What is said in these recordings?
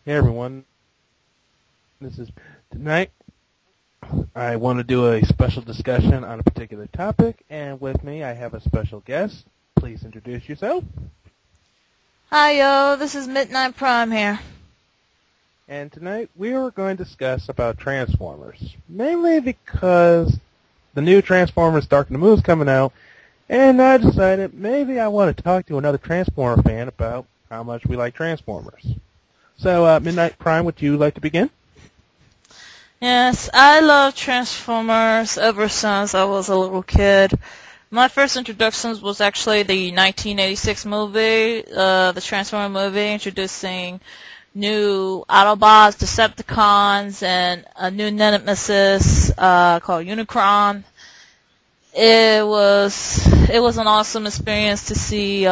Hey everyone, this is tonight. I want to do a special discussion on a particular topic, and with me I have a special guest. Please introduce yourself. Hi yo, this is MidnightPrime here. And tonight we are going to discuss about Transformers, mainly because the new Transformers Dark in the Moon is coming out, and I decided maybe I want to talk to another Transformer fan about how much we like Transformers. So, Midnight Prime, would you like to begin? Yes, I love Transformers ever since I was a little kid. My first introductions was actually the 1986 movie, the Transformer movie, introducing new Autobots, Decepticons, and a new nemesis called Unicron. It was an awesome experience to see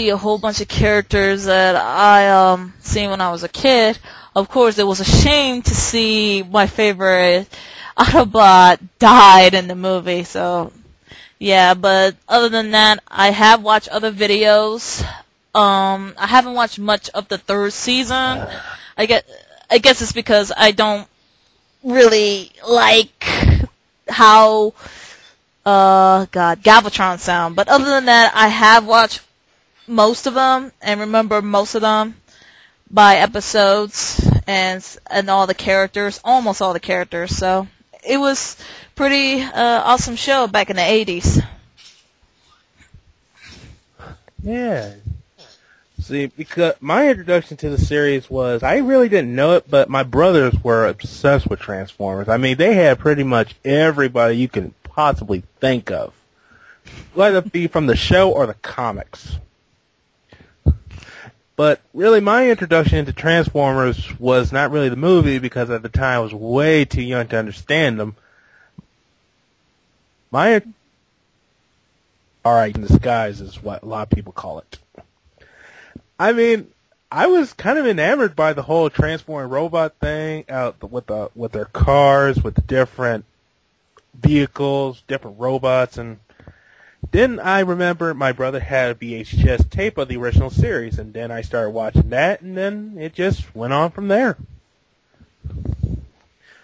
a whole bunch of characters that I seen when I was a kid. Of course, it was a shame to see my favorite Autobot died in the movie. So, yeah. But other than that, I have watched other videos. I haven't watched much of the third season. I guess it's because I don't really like how Galvatron sound. But other than that, I have watched most of them and remember most of them by episodes and all the characters, almost all the characters. So it was pretty awesome show back in the 80s. Yeah. See, because my introduction to the series was, I really didn't know it, but my brothers were obsessed with Transformers. I mean, they had pretty much everybody you can possibly think of, whether it be from the show or the comics. But really, my introduction into Transformers was not really the movie, because at the time I was way too young to understand them. Alright in disguise is what a lot of people call it. I mean, I was kind of enamored by the whole transforming robot thing, with their cars, with the different vehicles, different robots, and then I remember my brother had a VHS tape of the original series, and then I started watching that, and then it just went on from there.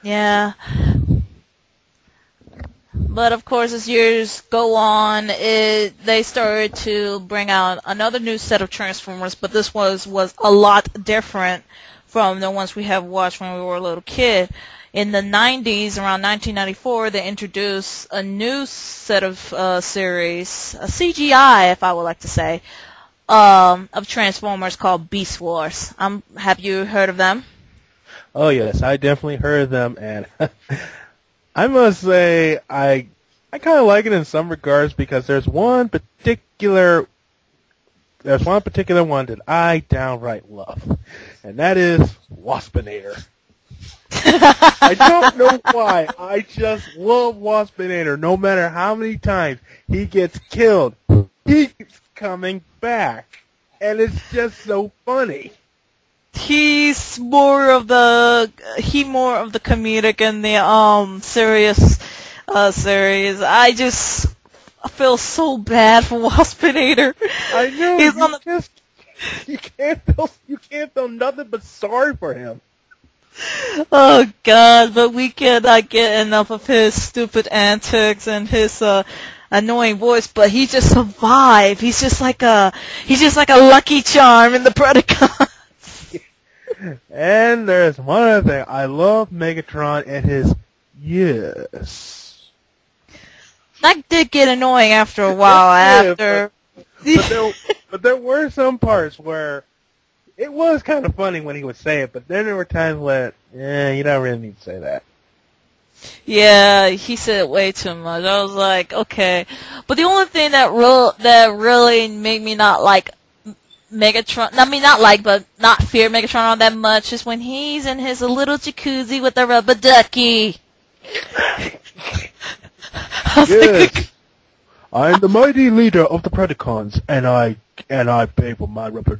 Yeah. But of course, as years go on, they started to bring out another new set of Transformers, but this was a lot different from the ones we have watched when we were a little kid. In the 90s, around 1994, they introduced a new set of series, a CGI, if I would like to say, of Transformers called Beast Wars. Have you heard of them? Oh yes, I definitely heard of them, and I must say I kind of like it in some regards, because there's one particular one that I downright love, and that is Waspinator. I don't know why. I just love Waspinator. No matter how many times he gets killed, he keeps coming back. And it's just so funny. He's more of the comedic and the serious series. I just feel so bad for Waspinator. I know. He's you can't feel nothing but sorry for him. Oh God, but we cannot get enough of his stupid antics and his annoying voice, but he just survived. He's just like a lucky charm in the Predacons. And there's one other thing. I love Megatron and his yes. That did get annoying after a while. But there were some parts where it was kind of funny when he would say it, but then there were times when, you don't really need to say that. Yeah, he said it way too much. I was like, okay. But the only thing that really made me not like Megatron, but not fear Megatron all that much, is when he's in his little jacuzzi with the rubber ducky. Yes. I'm the mighty leader of the Predacons, and I pay for my rubber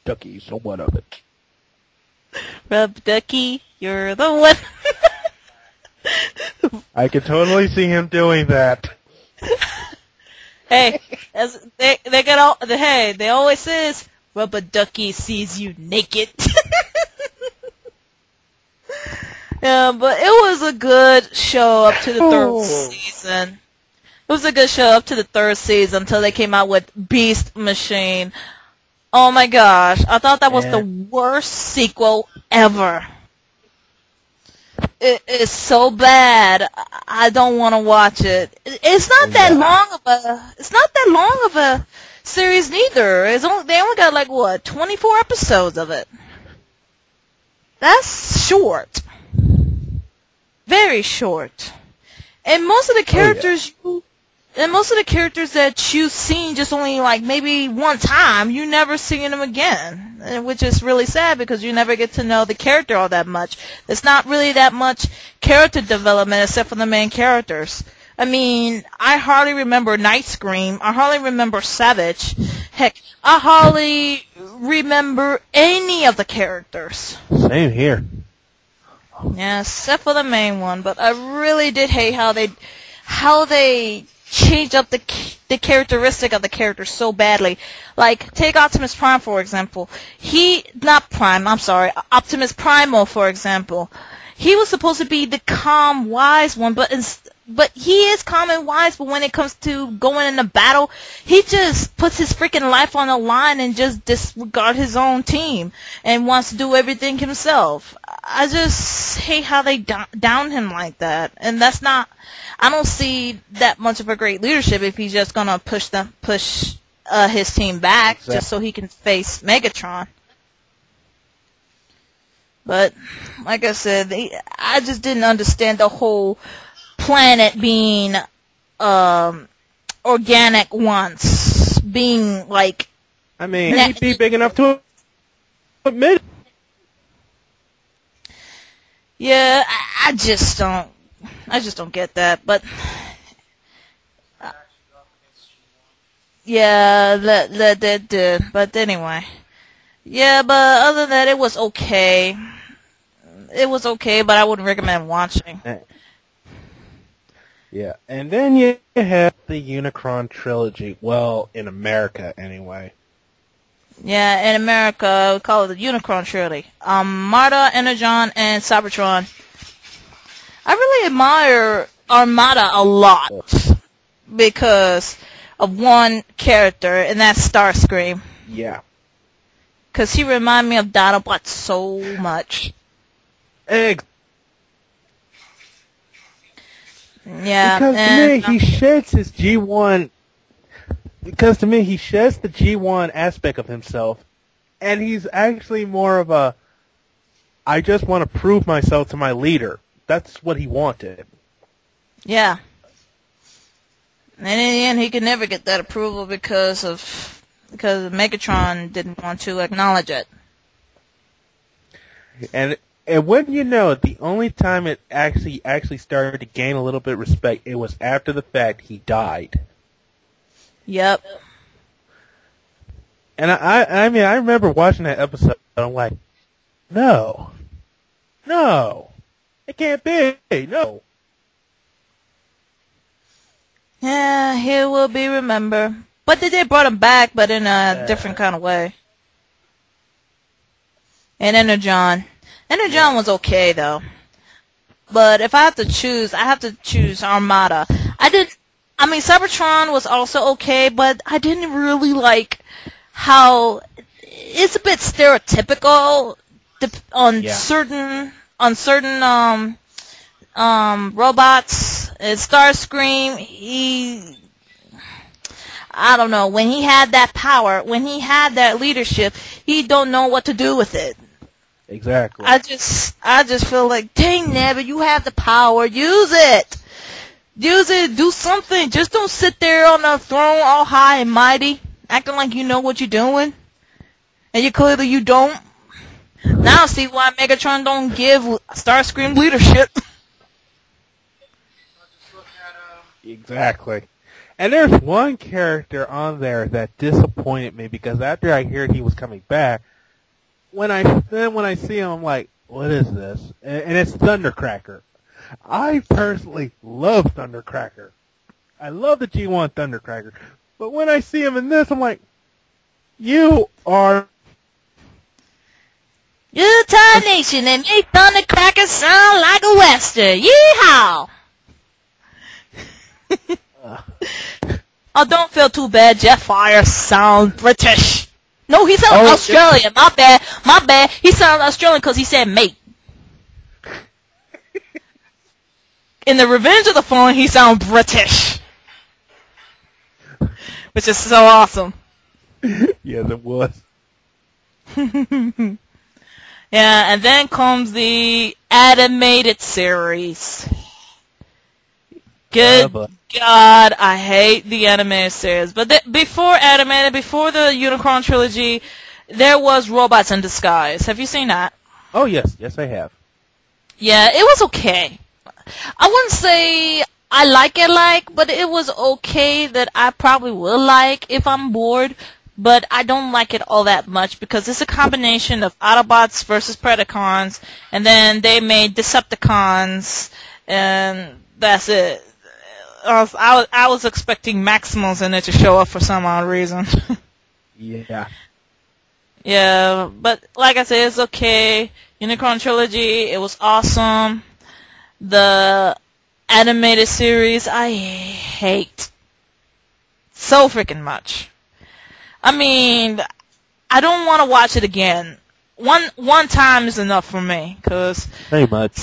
ducky, so what of it? Rubber ducky, you're the one. I can totally see him doing that. Hey, they always says Rubber Ducky sees you naked. Yeah, but it was a good show up to the third season. It was a good show up to the third season until they came out with Beast Machine. Oh my gosh, I thought that was the worst sequel ever. It is so bad. I don't want to watch it. It's not that long of a series neither. They only got like what, 24 episodes of it. That's short. Very short. And most of the characters that you've seen just only like maybe one time, you never seen them again, which is really sad because you never get to know the character all that much. There's not really that much character development except for the main characters. I mean, I hardly remember Night Scream. I hardly remember Savage. Heck, I hardly remember any of the characters. Same here. Yeah, except for the main one. But I really did hate how they changed up the characteristic of the character so badly. Like, take Optimus Prime, for example. Optimus Primal, for example. He was supposed to be the calm, wise one, but he is calm and wise, but when it comes to going in a battle, he just puts his freaking life on the line and just disregard his own team and wants to do everything himself. I just hate how they down him like that. And I don't see that much of a great leadership if he's just gonna push his team back just so he can face Megatron. But, like I said, I just didn't understand the whole planet being organic once, being like... I mean, he'd be big enough to admit. Yeah, I just don't get that, but... yeah, that did, but anyway. Yeah, but other than that, it was okay. It was okay, but I wouldn't recommend watching. Yeah, and then you have the Unicron trilogy. Well, in America, anyway. Yeah, in America, we call it the Unicron trilogy. Armada, Energon, and Cybertron. I really admire Armada a lot because of one character, and that's Starscream. Yeah. Because he reminded me of Dinobot so much. Yeah, because to me, he sheds his G1. Because to me, he sheds the G1 aspect of himself, and he's actually more of a, I just want to prove myself to my leader. That's what he wanted. Yeah. And in the end, he could never get that approval because Megatron didn't want to acknowledge it. And when you know, the only time it actually started to gain a little bit of respect, it was after the fact he died. Yep. And I mean, I remember watching that episode, and I'm like, no, it can't be, no. Yeah, he will be remembered. But they brought him back, but in a different kind of way. And Energon was okay, though. But if I have to choose, I have to choose Armada. Cybertron was also okay, but I didn't really like how it's a bit stereotypical on certain robots. Starscream, I don't know, when he had that power, when he had that leadership, he don't know what to do with it. Exactly. I just feel like, dang, Nabbit, you have the power, use it. Use it, do something. Just don't sit there on the throne all high and mighty, acting like you know what you're doing. And you don't. Now see why Megatron don't give Starscream leadership. Exactly. And there's one character on there that disappointed me because after I heard he was coming back, when I see him, I'm like, what is this? And it's Thundercracker. I personally love Thundercracker. I love the G1 Thundercracker. But when I see him in this, I'm like, you are Utah Nation and make thundercrackers sound like a western. Yeehaw! Oh, don't feel too bad. Jeff Fire sounds British. No, he sounds Australian. My bad. My bad. He sounds Australian because he said mate. In the Revenge of the Fallen, he sounds British. Which is so awesome. Yes, it was. Yeah, and then comes the animated series. Good God, I hate the animated series. But before the Unicron trilogy, there was Robots in Disguise. Have you seen that? Oh, yes. Yes, I have. Yeah, it was okay. I wouldn't say I like it but it was okay that I probably will like if I'm bored. But I don't like it all that much because it's a combination of Autobots versus Predacons, and then they made Decepticons, and that's it. I was expecting Maximals in it to show up for some odd reason. Yeah. Yeah, but like I said, it's okay. Unicron Trilogy, it was awesome. The animated series, I hate so freaking much. I mean, I don't want to watch it again. One time is enough for me, cause very much.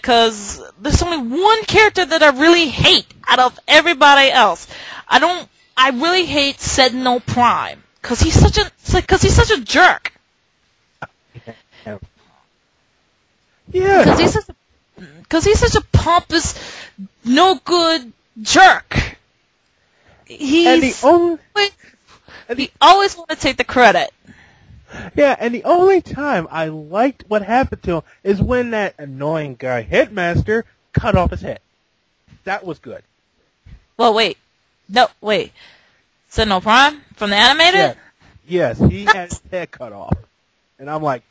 Cause there's only one character that I really hate out of everybody else. I really hate Sentinel Prime, cause he's such a jerk. Yeah. Cause he's such a pompous, no good jerk. He always want to take the credit. Yeah, and the only time I liked what happened to him is when that annoying guy, Headmaster, cut off his head. That was good. Well, wait. No, wait. Sentinel Prime? From the animated? Yeah. Yes, he had his head cut off. And I'm like,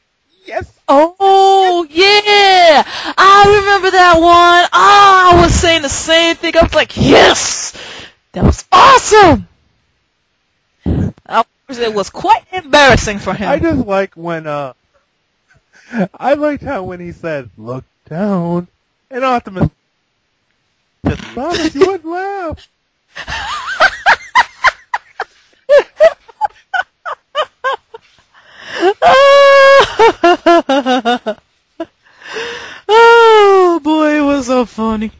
yes! Oh, yeah! I remember that one! Oh, I was saying the same thing. I was like, yes! That was awesome! It was quite embarrassing for him. I just like when, I liked how when he said, look down, and Optimus just promised you wouldn't laugh. Oh, boy, it was so funny.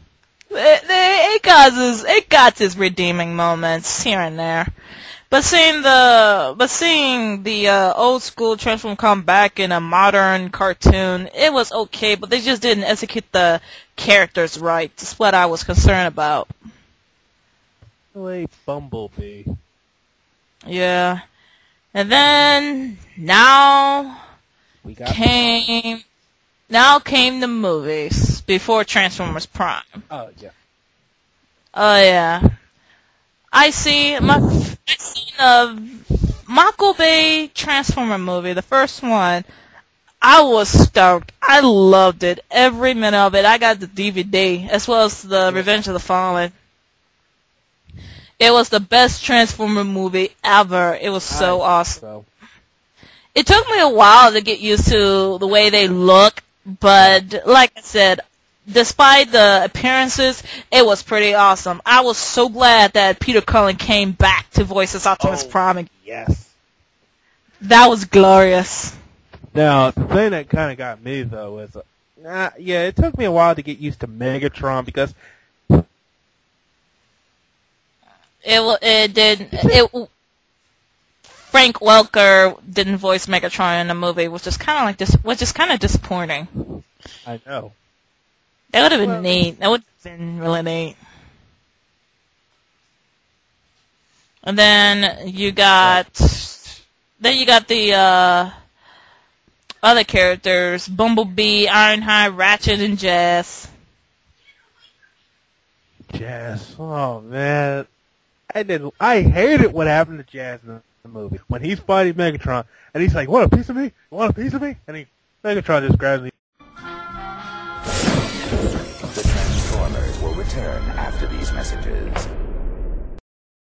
It got its redeeming moments here and there. But seeing the old school Transform come back in a modern cartoon, it was okay, but they just didn't execute the characters right. That's what I was concerned about. Really, Bumblebee. Yeah. And then now came the movies before Transformers Prime. Oh yeah. Oh yeah. I see the Michael Bay Transformer movie, the first one. I was stoked. I loved it. Every minute of it. I got the DVD as well as the Revenge of the Fallen. It was the best Transformer movie ever. It was so awesome. It took me a while to get used to the way they look, but like I said, despite the appearances, it was pretty awesome. I was so glad that Peter Cullen came back to voice as Optimus Prime. Yes. That was glorious. Now, the thing that kind of got me, though, is, it took me a while to get used to Megatron because Frank Welker didn't voice Megatron in the movie, which is kind of disappointing. I know. That would have been neat. That would have been really neat. And then you got the other characters: Bumblebee, Ironhide, Ratchet, and Jazz. Jazz. Oh man, I hated what happened to Jazz in the movie when he's fighting Megatron, and he's like, "Want a piece of me? You want a piece of me?" And Megatron just grabs me. The Transformers will return after these messages.